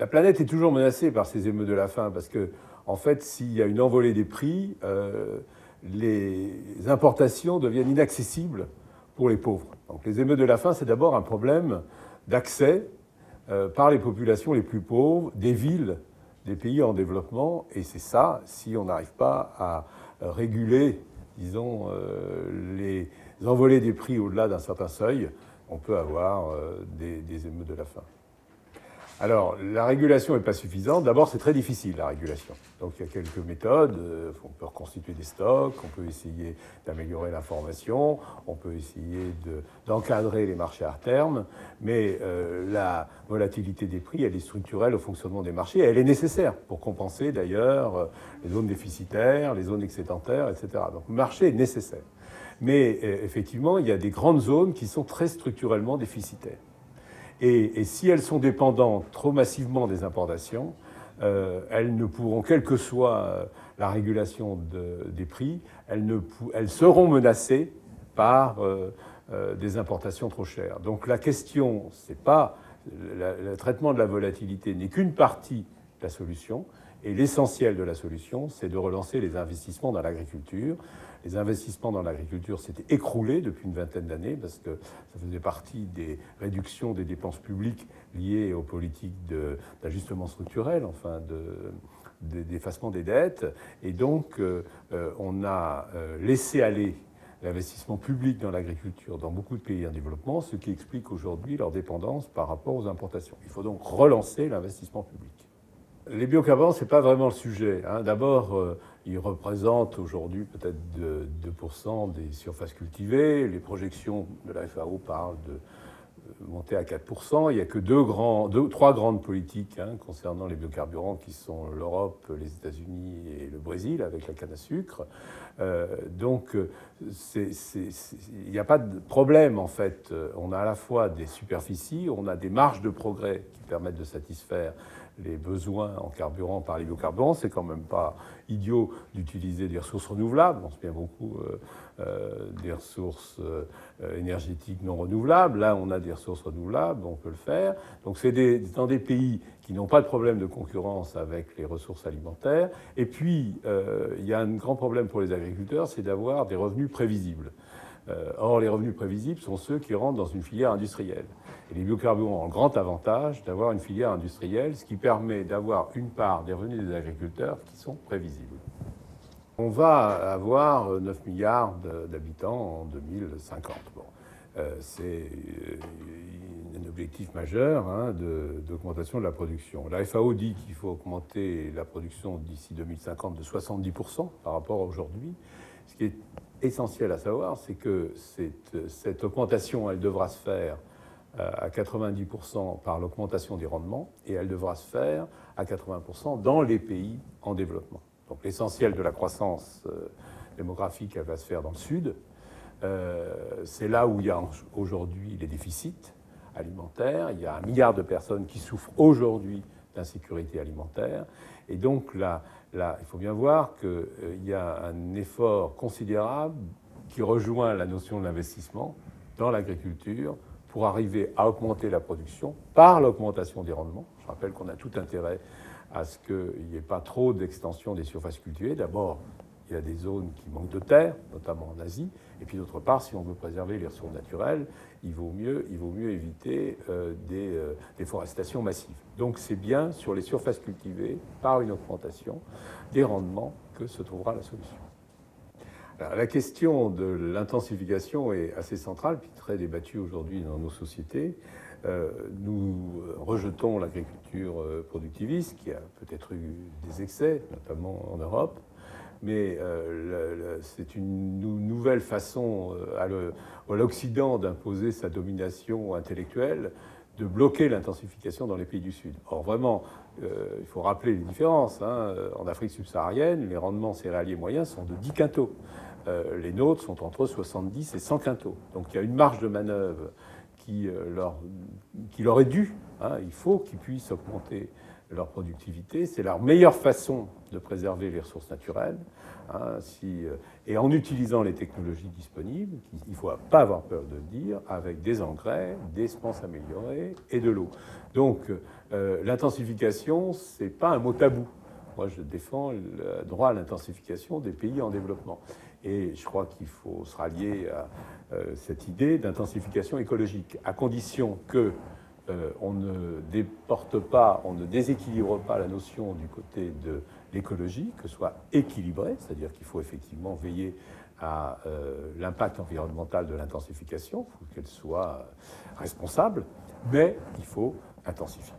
La planète est toujours menacée par ces émeutes de la faim parce que, en fait, s'il y a une envolée des prix, les importations deviennent inaccessibles pour les pauvres. Donc les émeutes de la faim, c'est d'abord un problème d'accès par les populations les plus pauvres des villes des pays en développement. Et c'est ça, si on n'arrive pas à réguler, disons, les envolées des prix au-delà d'un certain seuil, on peut avoir des émeutes de la faim. Alors, la régulation n'est pas suffisante. D'abord, c'est très difficile, la régulation. Donc, il y a quelques méthodes. On peut reconstituer des stocks, on peut essayer d'améliorer l'information, on peut essayer d'encadrer les marchés à terme, mais la volatilité des prix, elle est structurelle au fonctionnement des marchés. Elle est nécessaire pour compenser, d'ailleurs, les zones déficitaires, les zones excédentaires, etc. Donc, le marché est nécessaire. Mais, effectivement, il y a des grandes zones qui sont très structurellement déficitaires. Et si elles sont dépendantes trop massivement des importations, elles ne pourront, quelle que soit la régulation des prix, elles seront menacées par des importations trop chères. Donc la question, c'est pas le traitement de la volatilité n'est qu'une partie de la solution. Et l'essentiel de la solution, c'est de relancer les investissements dans l'agriculture. Les investissements dans l'agriculture s'étaient écroulés depuis une vingtaine d'années parce que ça faisait partie des réductions des dépenses publiques liées aux politiques d'ajustement structurel, enfin d'effacement des dettes. Et donc, on a laissé aller l'investissement public dans l'agriculture dans beaucoup de pays en développement, ce qui explique aujourd'hui leur dépendance par rapport aux importations. Il faut donc relancer l'investissement public. Les biocarburants, ce n'est pas vraiment le sujet. D'abord, ils représentent aujourd'hui peut-être 2% des surfaces cultivées. Les projections de la FAO parlent de monter à 4%. Il n'y a que trois grandes politiques concernant les biocarburants qui sont l'Europe, les États-Unis et le Brésil avec la canne à sucre. Donc, il n'y a pas de problème en fait. On a à la fois des superficies, on a des marges de progrès qui permettent de satisfaire les besoins en carburant par les biocarburants. C'est quand même pas idiot d'utiliser des ressources renouvelables. On se souvient beaucoup des ressources énergétiques non renouvelables. Là, on a des ressources renouvelables, on peut le faire. Donc c'est dans des pays qui n'ont pas de problème de concurrence avec les ressources alimentaires. Et puis, il y a un grand problème pour les agriculteurs, c'est d'avoir des revenus prévisibles. Or, les revenus prévisibles sont ceux qui rentrent dans une filière industrielle. Et les biocarburants ont le grand avantage d'avoir une filière industrielle, ce qui permet d'avoir une part des revenus des agriculteurs qui sont prévisibles. On va avoir 9 milliards d'habitants en 2050. Bon, c'est un objectif majeur d'augmentation de la production. La FAO dit qu'il faut augmenter la production d'ici 2050 de 70% par rapport à aujourd'hui. Ce qui est essentiel à savoir, c'est que cette augmentation, elle devra se faire à 90% par l'augmentation des rendements et elle devra se faire à 80% dans les pays en développement. Donc l'essentiel de la croissance démographique, elle va se faire dans le sud. C'est là où il y a aujourd'hui les déficits alimentaires. Il y a 1 milliard de personnes qui souffrent aujourd'hui d'insécurité alimentaire. Et donc là, il faut bien voir qu'il y a un effort considérable qui rejoint la notion de l'investissement dans l'agriculture pour arriver à augmenter la production par l'augmentation des rendements. Je rappelle qu'on a tout intérêt à ce qu'il n'y ait pas trop d'extension des surfaces cultivées. D'abord, il y a des zones qui manquent de terre, notamment en Asie. Et puis d'autre part, si on veut préserver les ressources naturelles, il vaut mieux éviter des déforestations massives. Donc c'est bien sur les surfaces cultivées, par une augmentation des rendements, que se trouvera la solution. Alors, la question de l'intensification est assez centrale, puis très débattue aujourd'hui dans nos sociétés. Nous rejetons l'agriculture productiviste, qui a peut-être eu des excès, notamment en Europe. Mais c'est une nouvelle façon à l'Occident d'imposer sa domination intellectuelle, de bloquer l'intensification dans les pays du Sud. Or, vraiment, il faut rappeler les différences. En Afrique subsaharienne, les rendements céréaliers moyens sont de 10 quintaux. Les nôtres sont entre 70 et 100 quintaux. Donc il y a une marge de manœuvre qui leur est due. Il faut qu'ils puissent augmenter leur productivité. C'est leur meilleure façon de préserver les ressources naturelles. Hein, et en utilisant les technologies disponibles, il ne faut pas avoir peur de le dire, avec des engrais, des semences améliorées et de l'eau. Donc l'intensification, ce n'est pas un mot tabou. Moi, je défends le droit à l'intensification des pays en développement. Et je crois qu'il faut se rallier à cette idée d'intensification écologique, à condition que on ne déporte pas, on ne déséquilibre pas la notion du côté de l'écologie, que ce soit équilibré, c'est-à-dire qu'il faut effectivement veiller à l'impact environnemental de l'intensification, il faut qu'elle soit responsable, mais il faut intensifier.